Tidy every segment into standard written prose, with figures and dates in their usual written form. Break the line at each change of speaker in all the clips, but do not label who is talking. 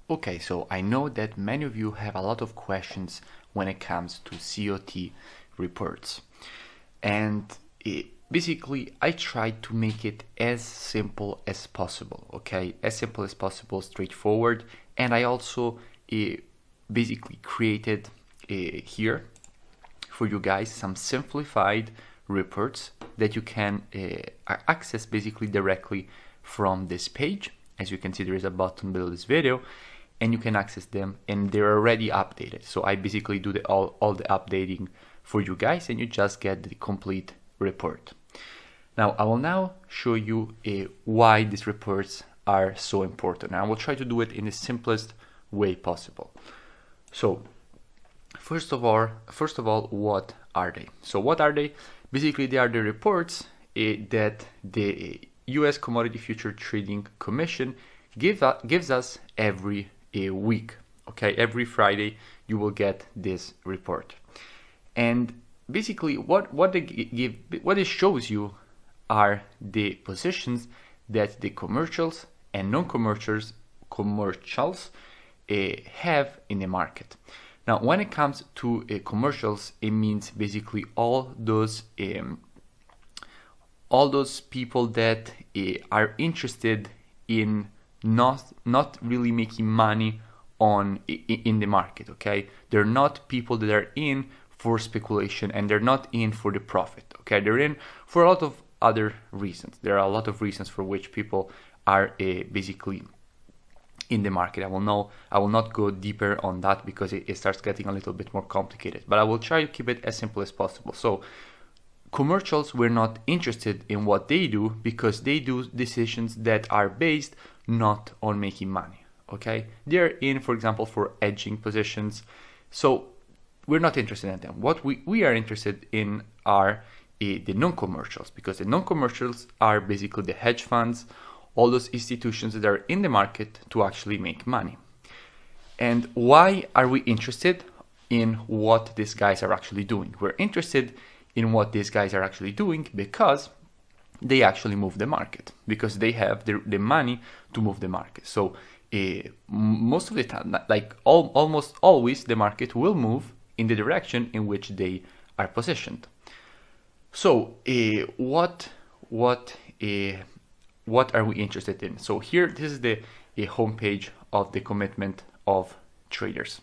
Okay, so I know that many of you have a lot of questions when it comes to COT reports. And basically, I tried to make it as simple as possible, okay? As simple as possible, straightforward. And I also basically created here for you guys some simplified reports that you can access basically directly from this page. As you can see, there is a button below this video, and you can access them, and they're already updated. So I basically do all the updating for you guys, and you just get the complete report. Now I will now show you why these reports are so important. And I will try to do it in the simplest way possible. So first of all, what are they? So what are they? Basically, they are the reports that the U.S. Commodity Future Trading Commission gives us every week. Okay, every Friday you will get this report, and basically what it shows you are the positions that the commercials and non-commercials have in the market. Now, when it comes to commercials, it means basically all those people that are interested in not really making money in the market. Okay, they're not people that are in for speculation, and they're not in for the profit. Okay, they're in for a lot of other reasons. There are a lot of reasons for which people are basically in the market. I will not go deeper on that because it starts getting a little bit more complicated, but I will try to keep it as simple as possible. So commercials, we're not interested in what they do because they do decisions that are based not on making money. Okay, they're in, for example, for hedging positions, so we're not interested in them. What we are interested in are the non-commercials, because the non-commercials are basically the hedge funds, all those institutions that are in the market to actually make money. And why are we interested in what these guys are actually doing? We're interested in what these guys are actually doing because they actually move the market, because they have the money to move the market. So most of the time, like almost always, the market will move in the direction in which they are positioned. So what are we interested in? So here, this is the homepage of the commitment of traders.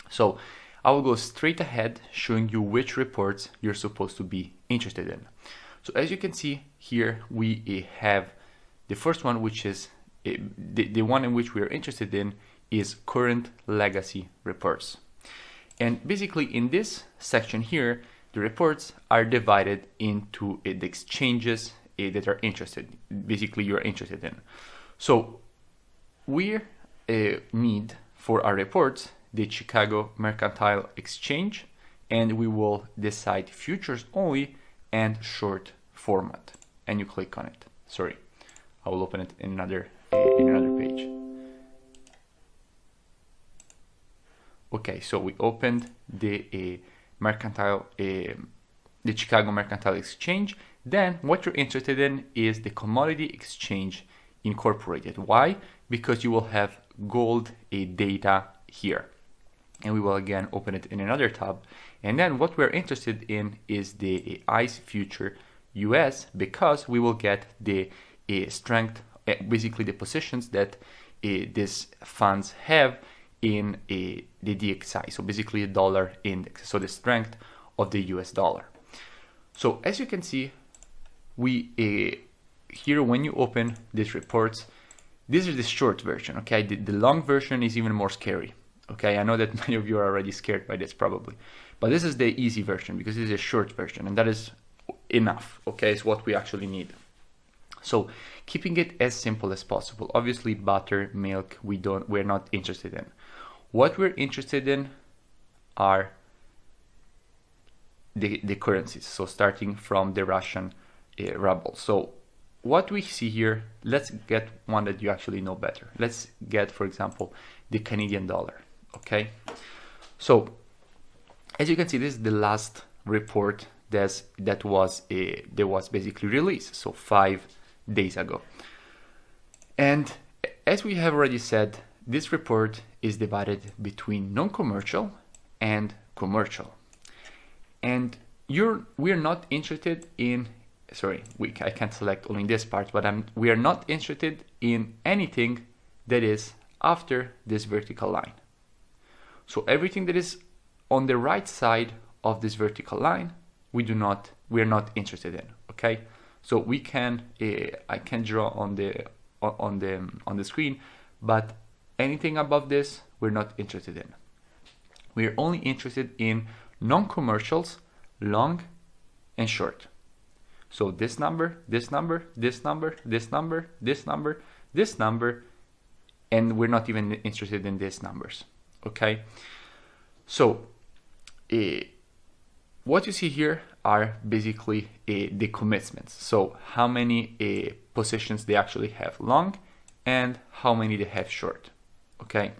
So I will go straight ahead showing you which reports you're supposed to be interested in. So as you can see here, we have the first one, which is the one in which we are interested in is current legacy reports. And basically in this section here, the reports are divided into the exchanges that are you're interested in. So we need for our reports the Chicago Mercantile Exchange, and we will decide futures only and short format, and you click on it. Sorry, I will open it in another page. Okay, so we opened the Chicago Mercantile Exchange. Then what you're interested in is the Commodity Exchange Incorporated. Why? Because you will have gold data here. And we will again open it in another tab. And then what we're interested in is the ICE Future US, because we will get the strength, basically the positions that these funds have in the DXY, so basically a dollar index, so the strength of the US dollar. So as you can see, we here, when you open these reports, this is the short version. Okay, the long version is even more scary. Okay, I know that many of you are already scared by this probably, but this is the easy version because this is a short version, and that is enough. Okay, it's what we actually need. So keeping it as simple as possible. Obviously, butter, milk, we're not interested in. What we're interested in are the currencies. So starting from the Russian ruble. So what we see here, let's get one that you actually know better. Let's get, for example, the Canadian dollar. Okay. So as you can see, this is the last report that was basically released. So 5 days ago. And as we have already said, this report is divided between non-commercial and commercial. And we're not interested in, I can't select only this part, but we are not interested in anything that is after this vertical line. So everything that is on the right side of this vertical line, we are not interested in. Okay, so we can I can draw on the screen, but anything above this we're not interested in. We're only interested in non-commercials, long and short. So this number, this number, this number, this number, this number, this number, and we're not even interested in these numbers. Okay, so what you see here are basically the commitments. So how many positions they actually have long and how many they have short. Okay,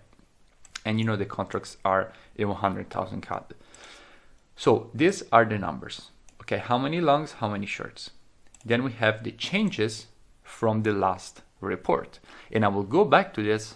and you know the contracts are a 100,000 CAD. So these are the numbers. Okay, how many longs, how many shorts. Then we have the changes from the last report, and I will go back to this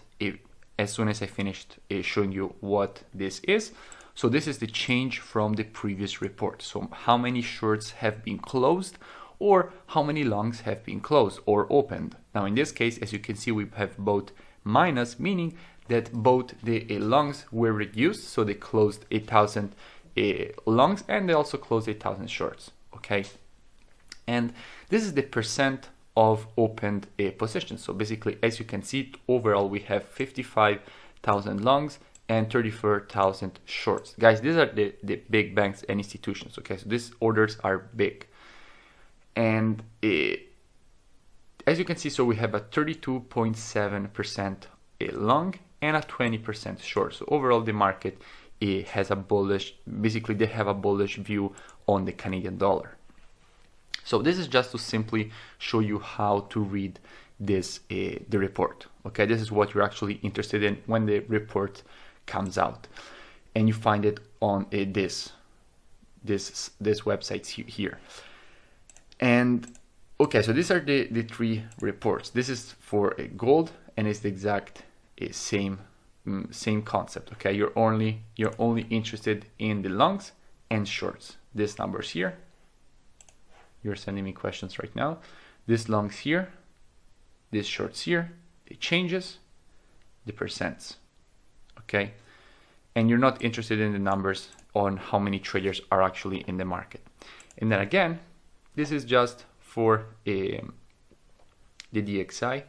as soon as I finished showing you what this is. So this is the change from the previous report. So how many shorts have been closed or how many longs have been closed or opened. Now in this case, as you can see, we have both minus, meaning that both the longs were reduced. So they closed 8,000 longs and they also closed 8,000 shorts. Okay. And this is the percent of opened positions. So basically, as you can see, overall we have 55,000 longs and 34,000 shorts. Guys, these are the big banks and institutions. Okay, so these orders are big. And as you can see, so we have a 32.7% long and a 20% short. So overall, the market has a bullish, basically they have a bullish view on the Canadian dollar. So this is just to simply show you how to read this, the report. Okay, this is what you're actually interested in when the report comes out, and you find it on this website here. And okay, so these are the three reports. This is for gold, and it's the exact same concept. Okay, you're only interested in the longs and shorts. These numbers here. You're sending me questions right now. These longs here, these shorts here, the changes, the percents. Okay, and you're not interested in the numbers on how many traders are actually in the market. And then again, this is just for the DXY,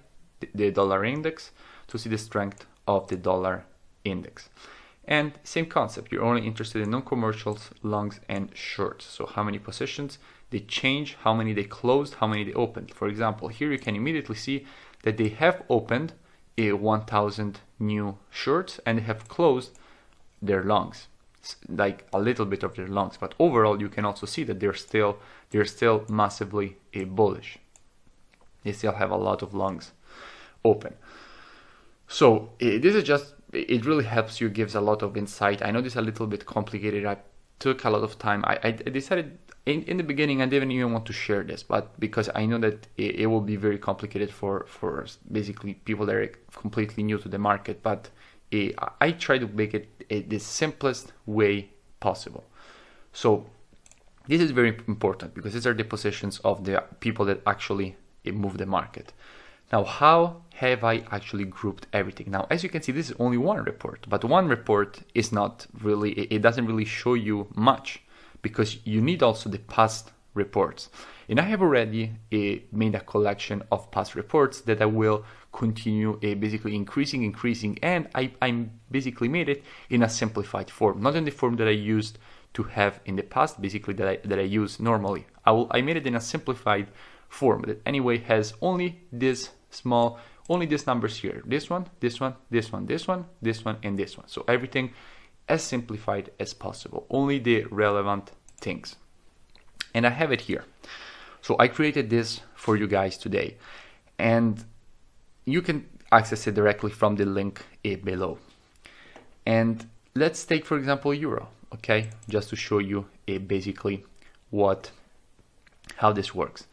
the dollar index, to see the strength of the dollar index. And same concept, you're only interested in non-commercials, longs and shorts. So how many positions they change, how many they closed, how many they opened. For example, here you can immediately see that they have opened 1,000 new shorts and they have closed their longs, like a little bit of their longs, but overall you can also see that they're still massively bullish. They still have a lot of longs open. So this is just, it really helps you, gives a lot of insight. I know this is a little bit complicated. I took a lot of time. I decided in the beginning I didn't even want to share this, but because I know that it will be very complicated for basically people that are completely new to the market, but I try to make it the simplest way possible. So this is very important because these are the positions of the people that actually move the market. Now, how have I actually grouped everything? Now, as you can see, this is only one report, but one report is not really, it doesn't really show you much because you need also the past reports. And I have already made a collection of past reports that I will continue basically increasing, and I basically made it in a simplified form, not in the form that I used to have in the past, basically that I use normally. I made it in a simplified form that anyway has only this small, only these numbers here, this one, this one, this one, this one, this one, and this one. So everything as simplified as possible, only the relevant things. And I have it here. So I created this for you guys today, and you can access it directly from the link below. And let's take, for example, euro, okay, just to show you basically how this works.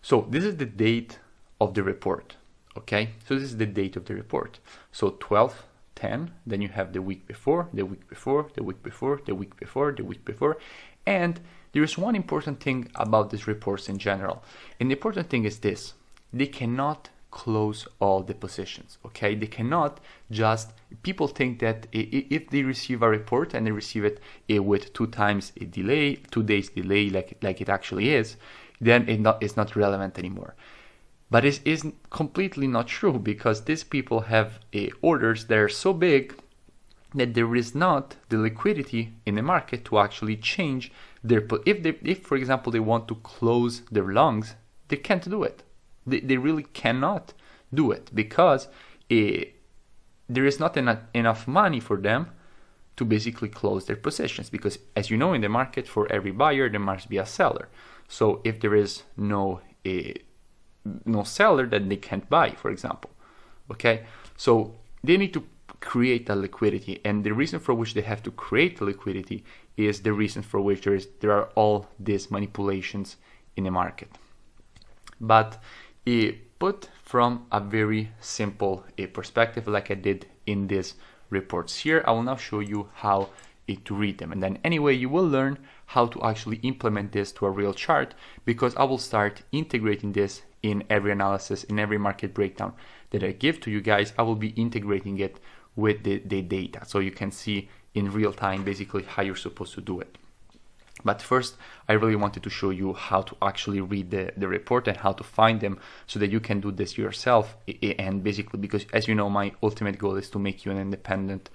So this is the date of the report, okay? So this is the date of the report. So 12th 10, then you have the week before, the week before, the week before, the week before, the week before. And there is one important thing about these reports in general. And the important thing is this: they cannot close all the positions, okay? They cannot just, people think that if they receive a report and they receive it with 2 days delay, like it actually is, then it's not relevant anymore. But it is completely not true, because these people have orders that are so big that there is not the liquidity in the market to actually change their, if for example they want to close their longs, they can't do it. They really cannot do it, because there is not enough money for them to basically close their positions, because as you know, in the market, for every buyer there must be a seller. So if there is no seller, then they can't buy, for example. Okay, so they need to create a liquidity, and the reason for which they have to create the liquidity is the reason for which there are all these manipulations in the market. But put from a very simple perspective, like I did in these reports here, I will now show you how to read them, and then anyway you will learn how to actually implement this to a real chart, because I will start integrating this in every analysis, in every market breakdown that I give to you guys. I will be integrating it with the data, so you can see in real time basically how you're supposed to do it. But first, I really wanted to show you how to actually read the report and how to find them, so that you can do this yourself. And basically, because as you know, my ultimate goal is to make you an independent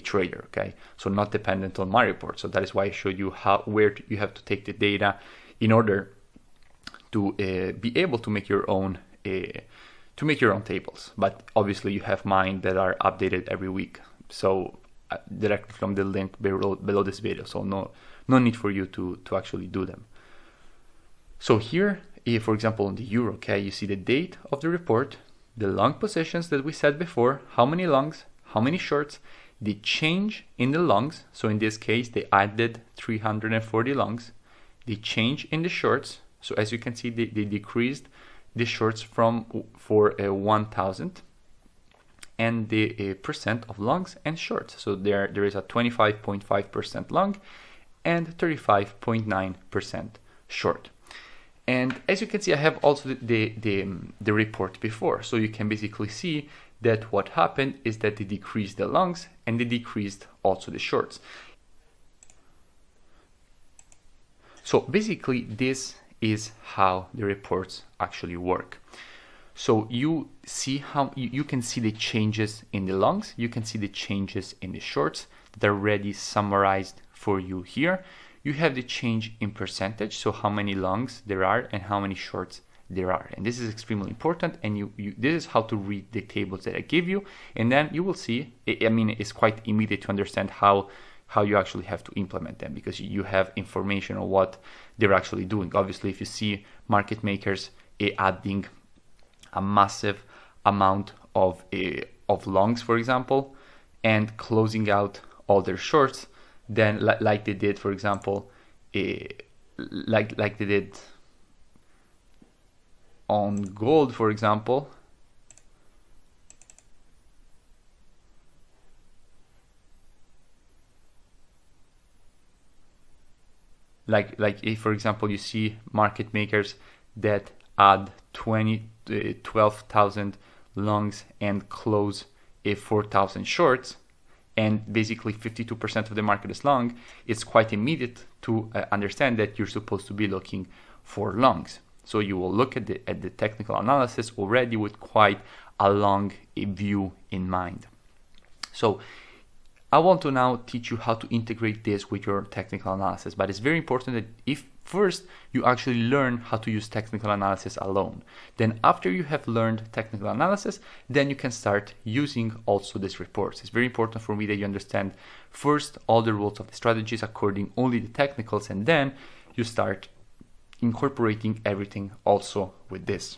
trader, okay? So not dependent on my report. So that is why I showed you where you have to take the data in order to be able to make your own tables. But obviously you have mine that are updated every week. So directly from the link below this video. So no need for you to actually do them. So here, for example, on the euro, okay, you see the date of the report, the long positions that we said before, how many longs, how many shorts, the change in the longs. So in this case, they added 340 longs, the change in the shorts. So as you can see, they decreased the shorts for 1,000, and the percent of longs and shorts. So there is a 25.5% long and 35.9% short. And as you can see, I have also the report before. So you can basically see that what happened is that they decreased the longs and they decreased also the shorts. So basically this is how the reports actually work. So you see how you can see the changes in the longs, you can see the changes in the shorts that are already summarized for you here. You have the change in percentage, so how many longs there are and how many shorts there are. And this is extremely important, and this is how to read the tables that I give you, and then you will see, I mean, it's quite immediate to understand how you actually have to implement them, because you have information on what they're actually doing. Obviously, if you see market makers adding a massive amount of longs, for example, and closing out all their shorts, then like they did, for example, like they did on gold, for example, like if, for example, you see market makers that add 12,000 longs and close 4,000 shorts, and basically 52% of the market is long, it's quite immediate to understand that you're supposed to be looking for longs. So you will look at the technical analysis already with quite a long view in mind. So I want to now teach you how to integrate this with your technical analysis, but it's very important that if first you actually learn how to use technical analysis alone, then after you have learned technical analysis, then you can start using also these reports. It's very important for me that you understand first all the rules of the strategies according only the technicals, and then you start incorporating everything also with this.